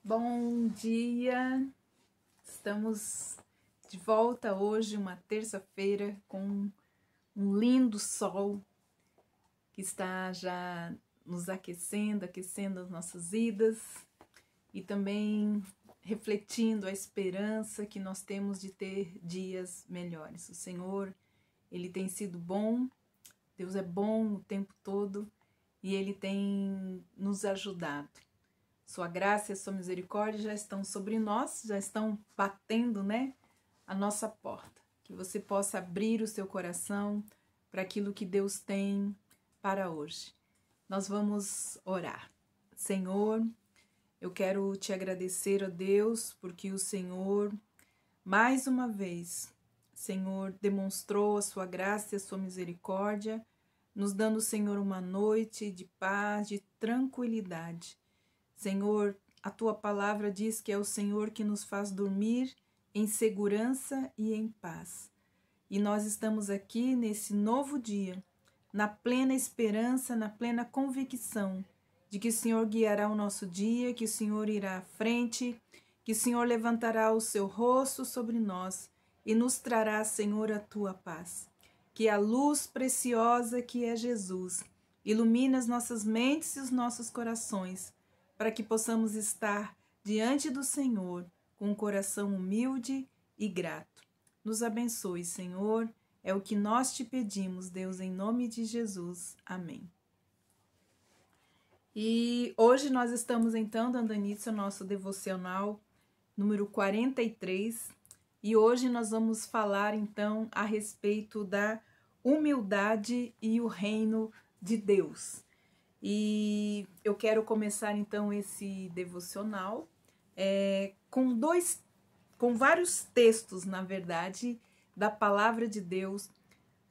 Bom dia! Estamos de volta hoje, uma terça-feira, com um lindo sol que está já nos aquecendo as nossas vidas e também refletindo a esperança que nós temos de ter dias melhores. O Senhor, Ele tem sido bom, Deus é bom o tempo todo e Ele tem nos ajudado. Sua graça e a sua misericórdia já estão sobre nós, já estão batendo, a nossa porta. Que você possa abrir o seu coração para aquilo que Deus tem para hoje. Nós vamos orar. Senhor, eu quero te agradecer, ó Deus, porque o Senhor, mais uma vez, Senhor, demonstrou a sua graça e a sua misericórdia, nos dando, Senhor, uma noite de paz, de tranquilidade. Senhor, a tua palavra diz que é o Senhor que nos faz dormir em segurança e em paz. E nós estamos aqui nesse novo dia, na plena esperança, na plena convicção de que o Senhor guiará o nosso dia, que o Senhor irá à frente, que o Senhor levantará o seu rosto sobre nós e nos trará, Senhor, a tua paz. Que a luz preciosa que é Jesus ilumine as nossas mentes e os nossos corações, para que possamos estar diante do Senhor com um coração humilde e grato. Nos abençoe, Senhor, é o que nós te pedimos, Deus, em nome de Jesus. Amém. E hoje nós estamos então dando início ao nosso devocional número 43 e hoje nós vamos falar então a respeito da humildade e o reino de Deus. E eu quero começar então esse devocional com vários textos, na verdade, da palavra de Deus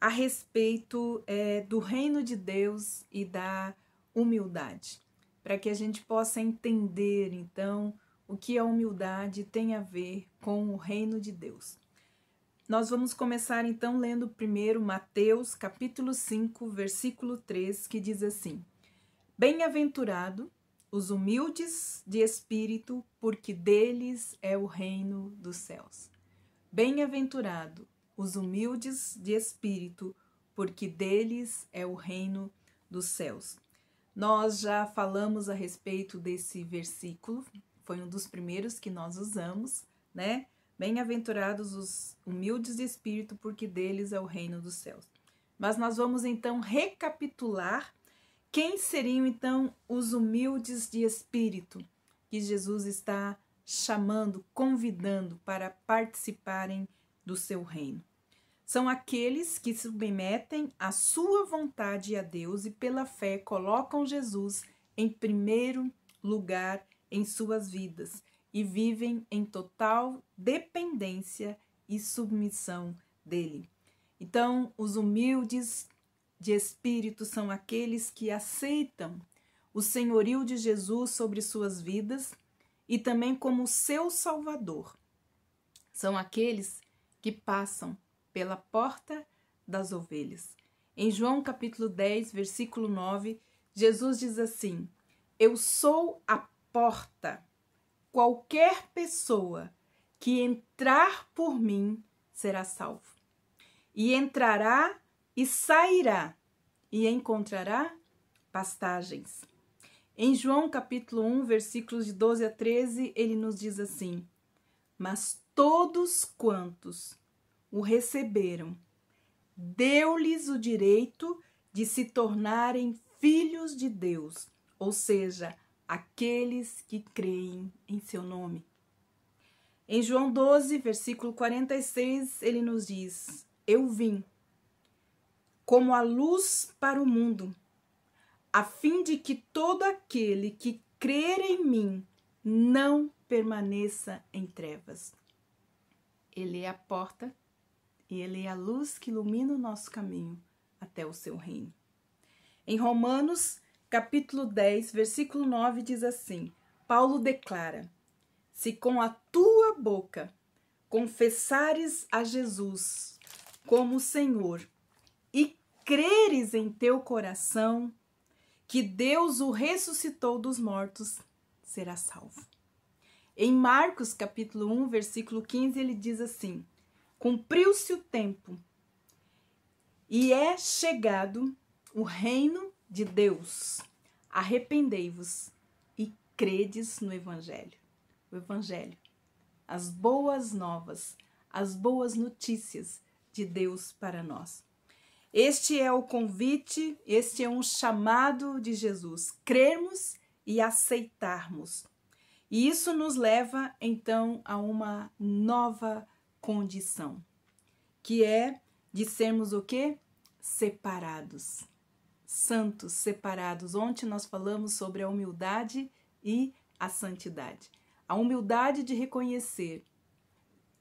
a respeito do reino de Deus e da humildade, para que a gente possa entender então o que a humildade tem a ver com o reino de Deus. Nós vamos começar então lendo primeiro Mateus capítulo 5, versículo 3, que diz assim: Bem-aventurado os humildes de espírito, porque deles é o reino dos céus. Bem-aventurado os humildes de espírito, porque deles é o reino dos céus. Nós já falamos a respeito desse versículo, foi um dos primeiros que nós usamos, né? Bem-aventurados os humildes de espírito, porque deles é o reino dos céus. Mas nós vamos então recapitular quem seriam, então, os humildes de espírito que Jesus está chamando, convidando para participarem do seu reino? São aqueles que submetem a sua vontade a Deus e pela fé colocam Jesus em primeiro lugar em suas vidas e vivem em total dependência e submissão dele. Então, os humildes de espírito são aqueles que aceitam o senhorio de Jesus sobre suas vidas e também como seu Salvador. São aqueles que passam pela porta das ovelhas. Em João capítulo 10, versículo 9, Jesus diz assim: Eu sou a porta. Qualquer pessoa que entrar por mim será salvo. E entrará e sairá, e encontrará pastagens. Em João capítulo 1, versículos de 12 a 13, ele nos diz assim: Mas todos quantos o receberam, deu-lhes o direito de se tornarem filhos de Deus, ou seja, aqueles que creem em seu nome. Em João 12, versículo 46, ele nos diz: Eu vim como a luz para o mundo, a fim de que todo aquele que crer em mim não permaneça em trevas. Ele é a porta e ele é a luz que ilumina o nosso caminho até o seu reino. Em Romanos, capítulo 10, versículo 9, diz assim: Paulo declara: Se com a tua boca confessares a Jesus como Senhor e creres em teu coração que Deus o ressuscitou dos mortos, será salvo. Em Marcos, capítulo 1, versículo 15, ele diz assim: cumpriu-se o tempo e é chegado o reino de Deus. Arrependei-vos e credes no Evangelho. O Evangelho, as boas novas, as boas notícias de Deus para nós. Este é o convite, este é um chamado de Jesus, crermos e aceitarmos. E isso nos leva, então, a uma nova condição, que é de sermos o quê? Separados, santos, separados. Ontem nós falamos sobre a humildade e a santidade. A humildade de reconhecer,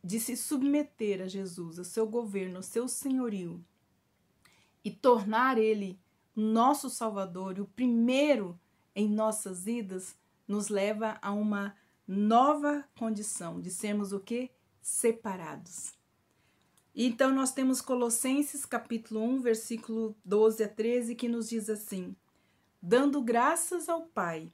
de se submeter a Jesus, ao seu governo, ao seu senhorio, e tornar ele nosso Salvador, o primeiro em nossas vidas, nos leva a uma nova condição de sermos o quê? Separados. Então nós temos Colossenses capítulo 1, versículo 12 a 13, que nos diz assim: dando graças ao Pai,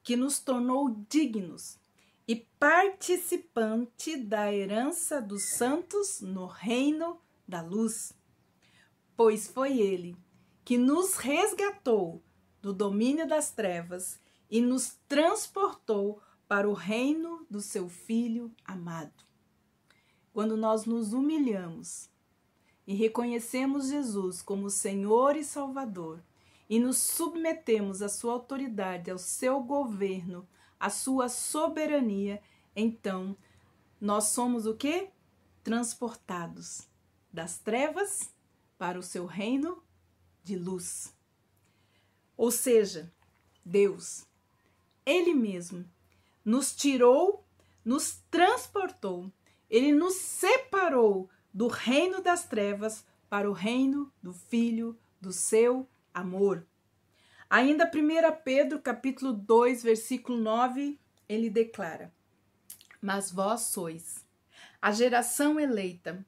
que nos tornou dignos e participante da herança dos santos no reino da luz. Pois foi Ele que nos resgatou do domínio das trevas e nos transportou para o reino do seu Filho amado. Quando nós nos humilhamos e reconhecemos Jesus como Senhor e Salvador e nos submetemos à sua autoridade, ao seu governo, à sua soberania, então nós somos o quê? Transportados das trevas para o seu reino de luz. Ou seja, Deus, Ele mesmo, nos tirou, nos transportou, Ele nos separou do reino das trevas para o reino do Filho do seu amor. Ainda 1 Pedro, capítulo 2, versículo 9, ele declara: mas vós sois a geração eleita,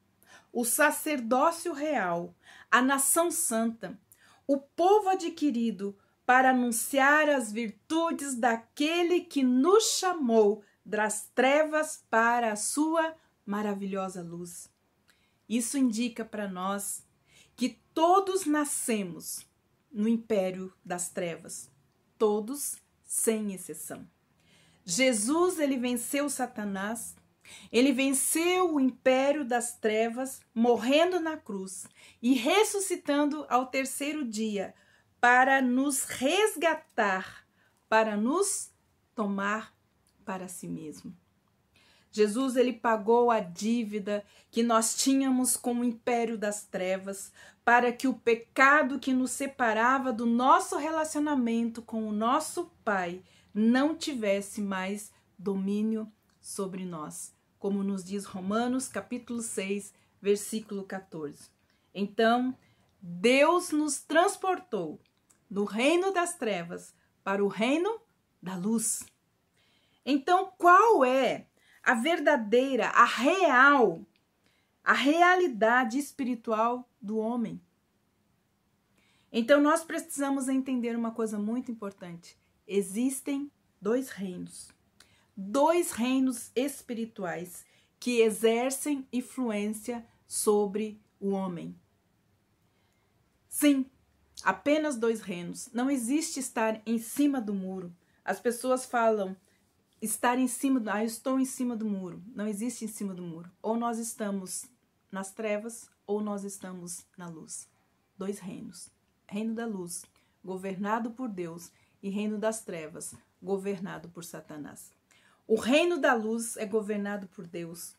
o sacerdócio real, a nação santa, o povo adquirido para anunciar as virtudes daquele que nos chamou das trevas para a sua maravilhosa luz. Isso indica para nós que todos nascemos no império das trevas, todos sem exceção. Jesus, ele venceu Satanás, ele venceu o império das trevas, morrendo na cruz e ressuscitando ao terceiro dia para nos resgatar, para nos tomar para si mesmo. Jesus, ele pagou a dívida que nós tínhamos com o império das trevas, para que o pecado que nos separava do nosso relacionamento com o nosso Pai não tivesse mais domínio sobre nós, como nos diz Romanos capítulo 6, versículo 14. Então, Deus nos transportou do reino das trevas para o reino da luz. Então, qual é a verdadeira, a realidade espiritual do homem? Então, nós precisamos entender uma coisa muito importante. Existem dois reinos espirituais que exercem influência sobre o homem. Sim, apenas dois reinos. Não existe estar em cima do muro. As pessoas falam estar em cima do... eu estou em cima do muro. Não existe em cima do muro. Ou nós estamos nas trevas ou nós estamos na luz. Dois reinos. Reino da luz, governado por Deus, e reino das trevas, governado por Satanás. O reino da luz é governado por Deus,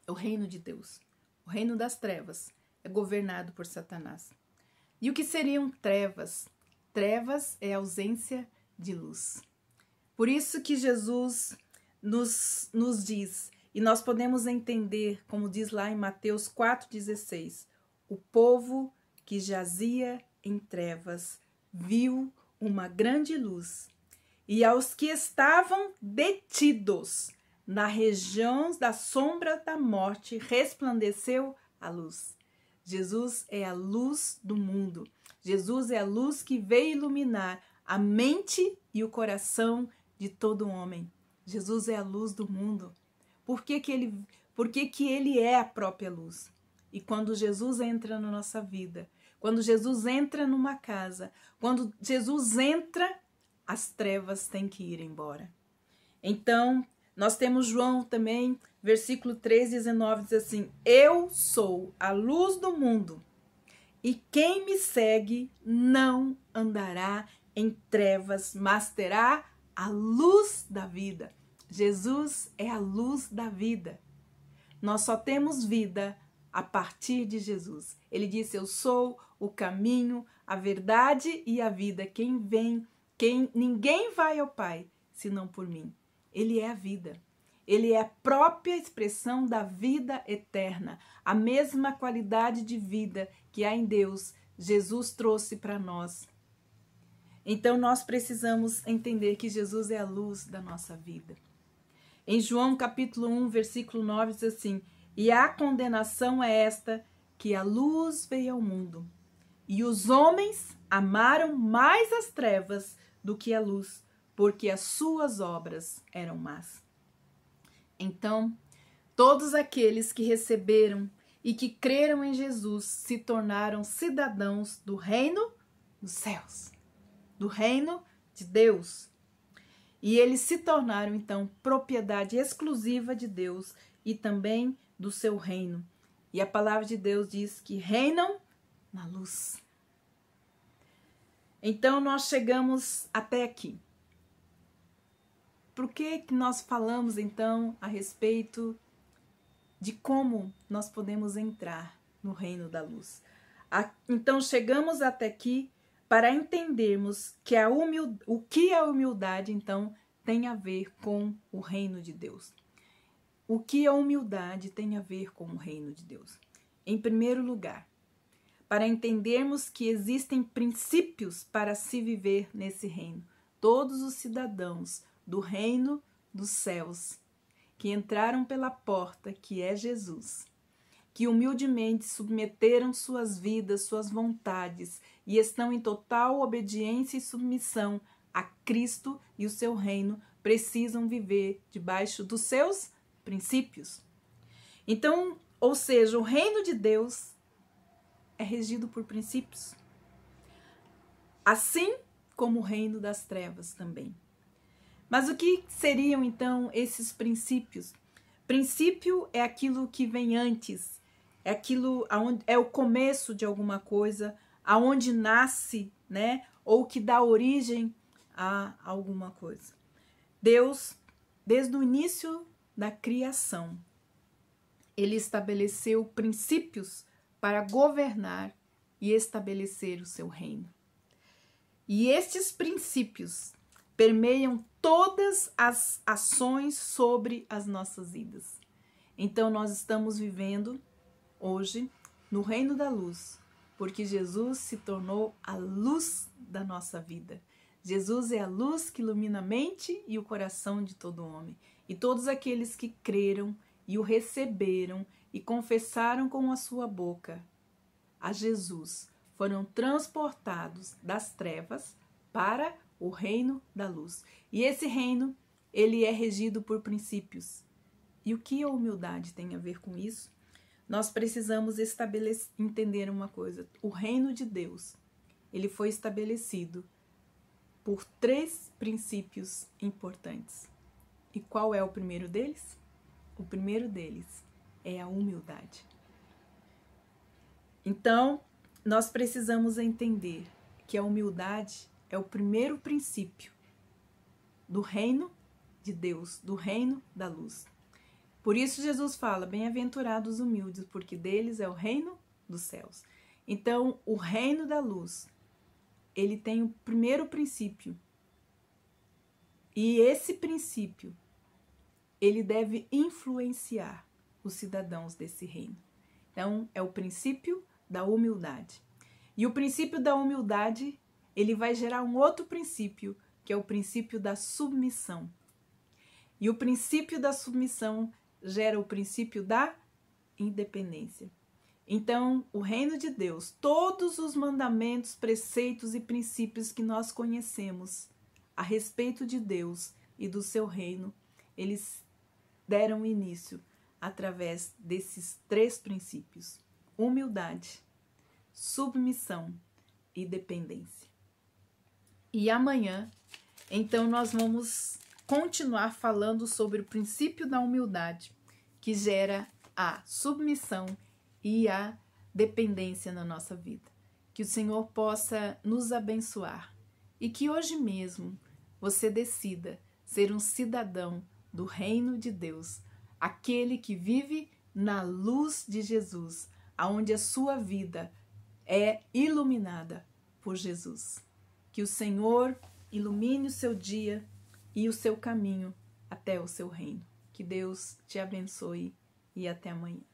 o reino de Deus. O reino das trevas é governado por Satanás. E o que seriam trevas? Trevas é ausência de luz. Por isso que Jesus nos diz, e nós podemos entender, como diz lá em Mateus 4,16, o povo que jazia em trevas viu uma grande luz, e aos que estavam detidos na região da sombra da morte resplandeceu a luz. Jesus é a luz do mundo. Jesus é a luz que veio iluminar a mente e o coração de todo homem. Jesus é a luz do mundo. Por que que ele é a própria luz? E quando Jesus entra na nossa vida, quando Jesus entra numa casa, quando Jesus entra, as trevas têm que ir embora. Então, nós temos João também, versículo 3:19, diz assim: eu sou a luz do mundo, e quem me segue não andará em trevas, mas terá a luz da vida. Jesus é a luz da vida. Nós só temos vida a partir de Jesus. Ele disse: eu sou o caminho, a verdade e a vida. Ninguém vai ao Pai senão por mim. Ele é a vida. Ele é a própria expressão da vida eterna. A mesma qualidade de vida que há em Deus, Jesus trouxe para nós. Então nós precisamos entender que Jesus é a luz da nossa vida. Em João capítulo 1, versículo 9, diz assim: e a condenação é esta, que a luz veio ao mundo, e os homens amaram mais as trevas do que a luz, porque as suas obras eram más. Então, todos aqueles que receberam e que creram em Jesus se tornaram cidadãos do reino dos céus, do reino de Deus. E eles se tornaram, então, propriedade exclusiva de Deus e também do seu reino. E a palavra de Deus diz que reinam na luz. Então, nós chegamos até aqui. Por que nós falamos, então, a respeito de como nós podemos entrar no reino da luz? Então, chegamos até aqui para entendermos que o que a humildade, então, tem a ver com o reino de Deus. O que a humildade tem a ver com o reino de Deus? Em primeiro lugar, para entendermos que existem princípios para se viver nesse reino. Todos os cidadãos do reino dos céus, que entraram pela porta, que é Jesus, que humildemente submeteram suas vidas, suas vontades e estão em total obediência e submissão a Cristo e o seu reino, precisam viver debaixo dos seus princípios. Então, ou seja, o reino de Deus é regido por princípios, assim como o reino das trevas também. Mas o que seriam então esses princípios? Princípio é aquilo que vem antes, é aquilo aonde é o começo de alguma coisa, aonde nasce, né, ou que dá origem a alguma coisa. Deus, desde o início da criação, ele estabeleceu princípios para governar e estabelecer o seu reino. E estes princípios permeiam todas as ações sobre as nossas vidas. Então nós estamos vivendo hoje no reino da luz, porque Jesus se tornou a luz da nossa vida. Jesus é a luz que ilumina a mente e o coração de todo homem. E todos aqueles que creram e o receberam e confessaram com a sua boca a Jesus foram transportados das trevas para o reino da luz. E esse reino, ele é regido por princípios. E o que a humildade tem a ver com isso? Nós precisamos entender uma coisa. O reino de Deus, ele foi estabelecido por 3 princípios importantes. E qual é o primeiro deles? O primeiro deles é a humildade. Então, nós precisamos entender que a humildade é o primeiro princípio do reino de Deus, do reino da luz. Por isso Jesus fala: bem-aventurados os humildes, porque deles é o reino dos céus. Então, o reino da luz, ele tem o primeiro princípio. E esse princípio, ele deve influenciar os cidadãos desse reino. Então, é o princípio da humildade. E o princípio da humildade, ele vai gerar um outro princípio, que é o princípio da submissão. E o princípio da submissão gera o princípio da independência. Então, o reino de Deus, todos os mandamentos, preceitos e princípios que nós conhecemos a respeito de Deus e do seu reino, eles deram início através desses 3 princípios: humildade, submissão e dependência. E amanhã, então, nós vamos continuar falando sobre o princípio da humildade, que gera a submissão e a dependência na nossa vida. Que o Senhor possa nos abençoar e que hoje mesmo você decida ser um cidadão do reino de Deus, aquele que vive na luz de Jesus, aonde a sua vida é iluminada por Jesus. Que o Senhor ilumine o seu dia e o seu caminho até o seu reino. Que Deus te abençoe e até amanhã.